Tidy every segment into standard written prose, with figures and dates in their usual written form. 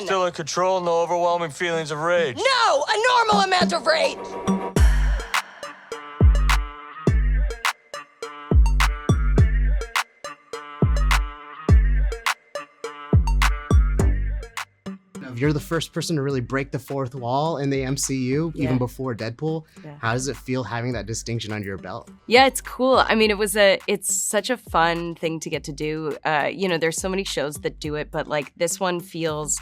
Still in control, no overwhelming feelings of rage. No, a normal amount of rage. You're the first person to really break the fourth wall in the MCU, even before Deadpool. Yeah. How does it feel having that distinction under your belt? Yeah, it's cool. I mean, it's such a fun thing to get to do. There's so many shows that do it, but like this one feels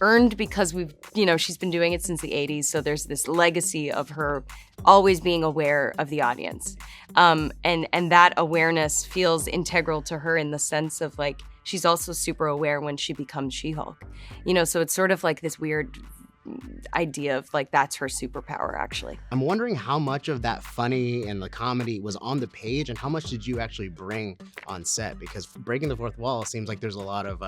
earned because she's been doing it since the 80s. So there's this legacy of her always being aware of the audience. And that awareness feels integral to her in the sense of like, she's also super aware when she becomes She-Hulk. So it's sort of like this weird idea of like, that's her superpower actually. I'm wondering how much of that funny and the comedy was on the page and how much did you actually bring on set? Because breaking the fourth wall seems like there's a lot of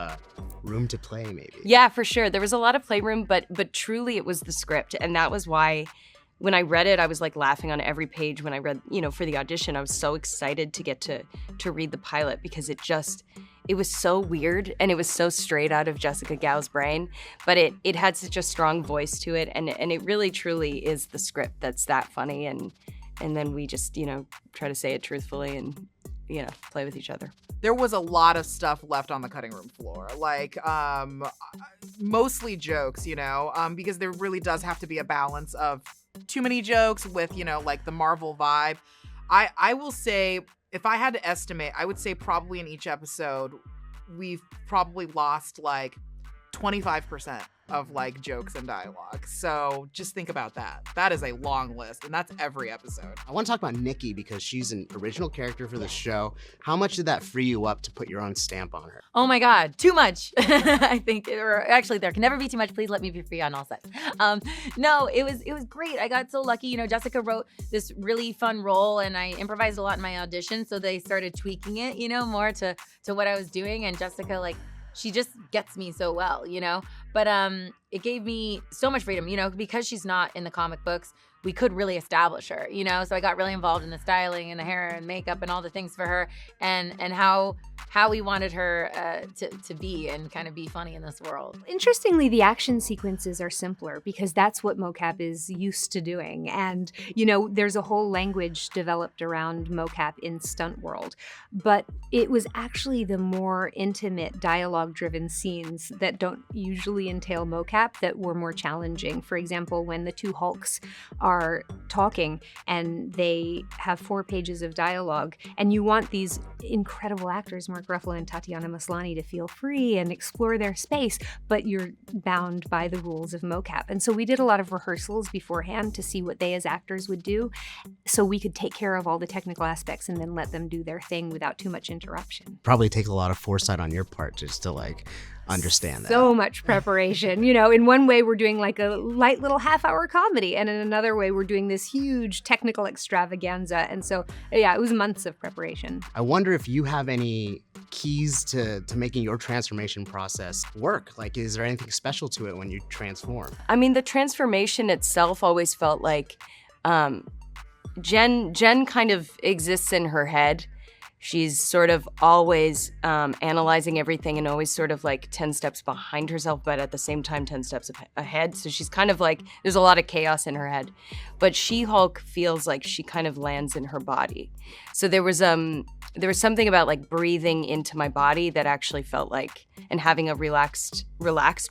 room to play maybe. Yeah, for sure. There was a lot of playroom, but truly it was the script. And that was why when I read it, I was like laughing on every page when I read, for the audition. I was so excited to get to read the pilot because it was so weird and it was so straight out of Jessica Gao's brain, but it had such a strong voice to it, and it really truly is the script that's that funny, and then we just try to say it truthfully and play with each other. There was a lot of stuff left on the cutting room floor, like mostly jokes, because there really does have to be a balance of too many jokes with like the Marvel vibe. I will say, if I had to estimate, I would say probably in each episode, we've probably lost like 25% of like jokes and dialogue. So just think about that. That is a long list, and that's every episode. I want to talk about Nikki because she's an original character for the show. How much did that free you up to put your own stamp on her? Oh my God, too much. I think, or actually there can never be too much. Please let me be free on all sets. No, it was great. I got so lucky. Jessica wrote this really fun role and I improvised a lot in my audition. So they started tweaking it, more to what I was doing. And Jessica, like, she just gets me so well, But it gave me so much freedom, because she's not in the comic books. We could really establish her, So I got really involved in the styling and the hair and makeup and all the things for her, and how we wanted her to be and kind of be funny in this world. Interestingly, the action sequences are simpler because that's what mocap is used to doing. And, there's a whole language developed around mocap in stunt world. But it was actually the more intimate dialogue-driven scenes that don't usually entail mocap that were more challenging. For example, when the two Hulks are talking and they have 4 pages of dialogue, and you want these incredible actors, Mark Ruffalo and Tatiana Maslany, to feel free and explore their space, but you're bound by the rules of mocap. And so we did a lot of rehearsals beforehand to see what they as actors would do, so we could take care of all the technical aspects and then let them do their thing without too much interruption. Probably takes a lot of foresight on your part just to understand that. So much preparation. In one way we're doing like a light little half-hour comedy, and in another way we're doing this huge technical extravaganza. And so, yeah, it was months of preparation. I wonder if you have any keys to making your transformation process work. Like, is there anything special to it when you transform? I mean, the transformation itself always felt like Jen kind of exists in her head. She's sort of always analyzing everything and always sort of like 10 steps behind herself, but at the same time 10 steps ahead. So she's kind of like, there's a lot of chaos in her head. But She-Hulk feels like she kind of lands in her body. So there was something about like breathing into my body that actually felt like, and having a relaxed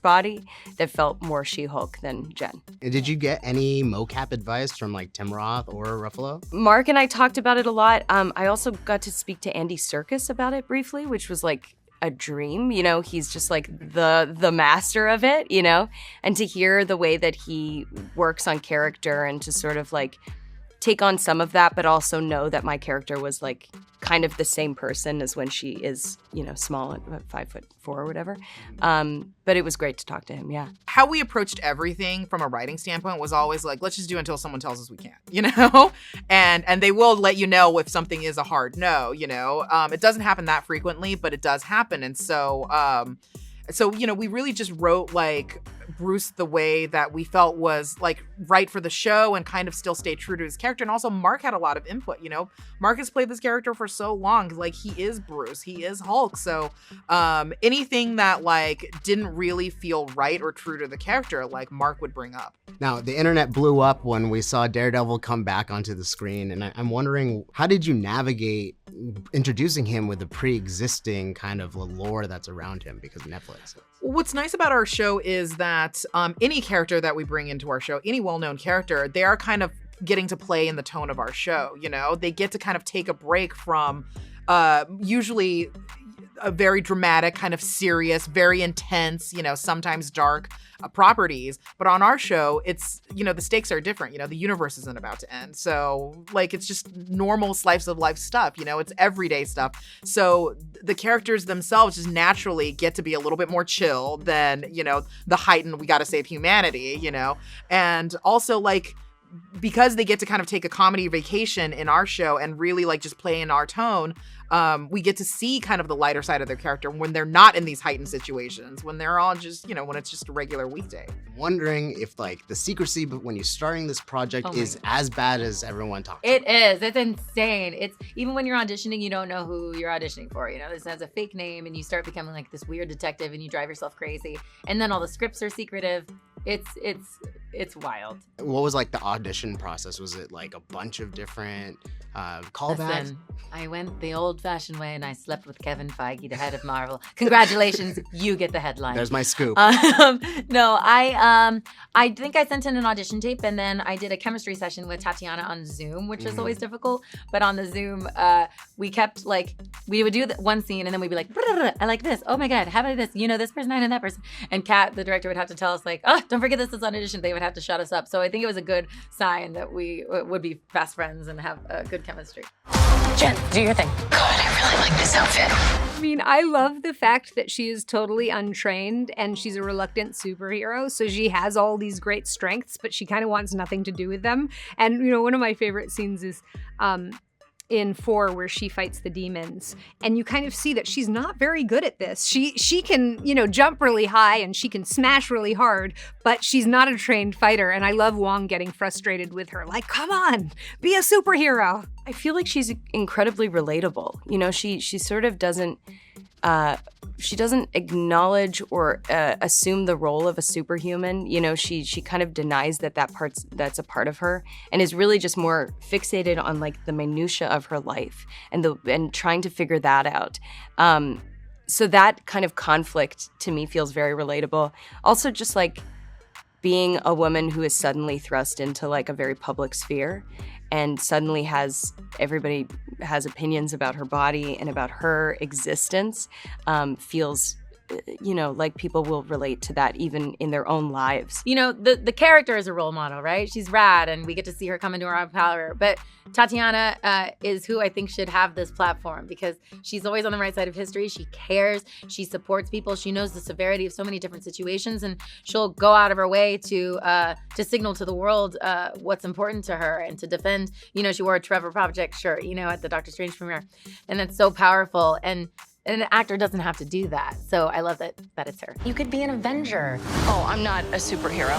body that felt more She-Hulk than Jen. Did you get any mocap advice from like Tim Roth or Ruffalo? Mark and I talked about it a lot. I also got to speak to Andy Serkis about it briefly, which was like a dream. He's just like the master of it, and to hear the way that he works on character and to sort of like take on some of that, but also know that my character was like kind of the same person as when she is, small at 5'4" or whatever. But it was great to talk to him. Yeah. How we approached everything from a writing standpoint was always like, let's just do it until someone tells us we can't, and they will let you know if something is a hard no, it doesn't happen that frequently, but it does happen. And so, we really just wrote like Bruce the way that we felt was like right for the show and kind of still stay true to his character. And also Mark had a lot of input, you know. Mark has played this character for so long. Like, he is Bruce, he is Hulk. So anything that like didn't really feel right or true to the character, like Mark would bring up. Now, the internet blew up when we saw Daredevil come back onto the screen, and I'm wondering, how did you navigate introducing him with the pre-existing kind of lore that's around him because of Netflix? What's nice about our show is that any character that we bring into our show, any well-known character, they are kind of getting to play in the tone of our show, you know? They get to kind of take a break from usually a very dramatic, kind of serious, very intense, you know, sometimes dark properties. But on our show, it's, you know, the stakes are different. You know, the universe isn't about to end. So, like, it's just normal slice of life stuff, you know, it's everyday stuff. So the characters themselves just naturally get to be a little bit more chill than, you know, the heightened, we gotta save humanity, you know? And also, like, because they get to kind of take a comedy vacation in our show and really like just play in our tone, we get to see kind of the lighter side of their character when they're not in these heightened situations, when they're all just, you know, when it's just a regular weekday. I'm wondering if like the secrecy, but when you're starting this project is as bad as everyone talks about. It is. It's insane. It's even when you're auditioning, you don't know who you're auditioning for. You know, this has a fake name and you start becoming like this weird detective and you drive yourself crazy. And then all the scripts are secretive. It's wild. What was like the audition process? Was it like a bunch of different callbacks? Listen, I went the old-fashioned way and I slept with Kevin Feige, the head of Marvel. Congratulations, you get the headline. There's my scoop. No, I think I sent in an audition tape and then I did a chemistry session with Tatiana on Zoom, which is always difficult. But on the Zoom, we kept like, we would do one scene and then we'd be like, I like this. Oh my God, how about this? You know, this person, I know that person. And Kat, the director, would have to tell us like, oh, don't forget this is on audition. They would have to shut us up. So I think it was a good sign that we would be fast friends and have good chemistry. Jen, do your thing. God, I really like this outfit. I mean, I love the fact that she is totally untrained and she's a reluctant superhero. So she has all these great strengths, but she kind of wants nothing to do with them. And, you know, one of my favorite scenes is in 4 where she fights the demons. And you kind of see that she's not very good at this. She can, you know, jump really high and she can smash really hard, but she's not a trained fighter. And I love Wong getting frustrated with her. Like, come on, be a superhero. I feel like she's incredibly relatable. You know, she sort of doesn't acknowledge or assume the role of a superhuman. You know, she kind of denies that's a part of her and is really just more fixated on like the minutia of her life and trying to figure that out. So that kind of conflict to me feels very relatable. Also just like being a woman who is suddenly thrust into like a very public sphere and suddenly everybody has opinions about her body and about her existence, feels, you know, like people will relate to that even in their own lives. You know, the character is a role model, right? She's rad and we get to see her come into her own power. But Tatiana is who I think should have this platform because she's always on the right side of history. She cares. She supports people. She knows the severity of so many different situations and she'll go out of her way to signal to the world what's important to her and to defend. You know, she wore a Trevor Project shirt, you know, at the Doctor Strange premiere. And that's so powerful. And an actor doesn't have to do that. So I love that it's her. You could be an Avenger. Oh, I'm not a superhero.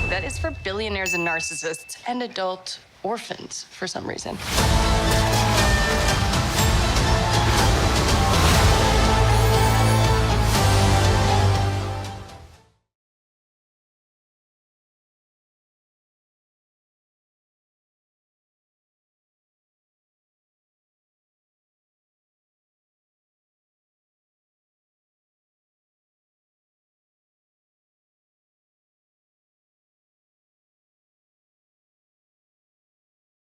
That is for billionaires and narcissists and adult orphans for some reason.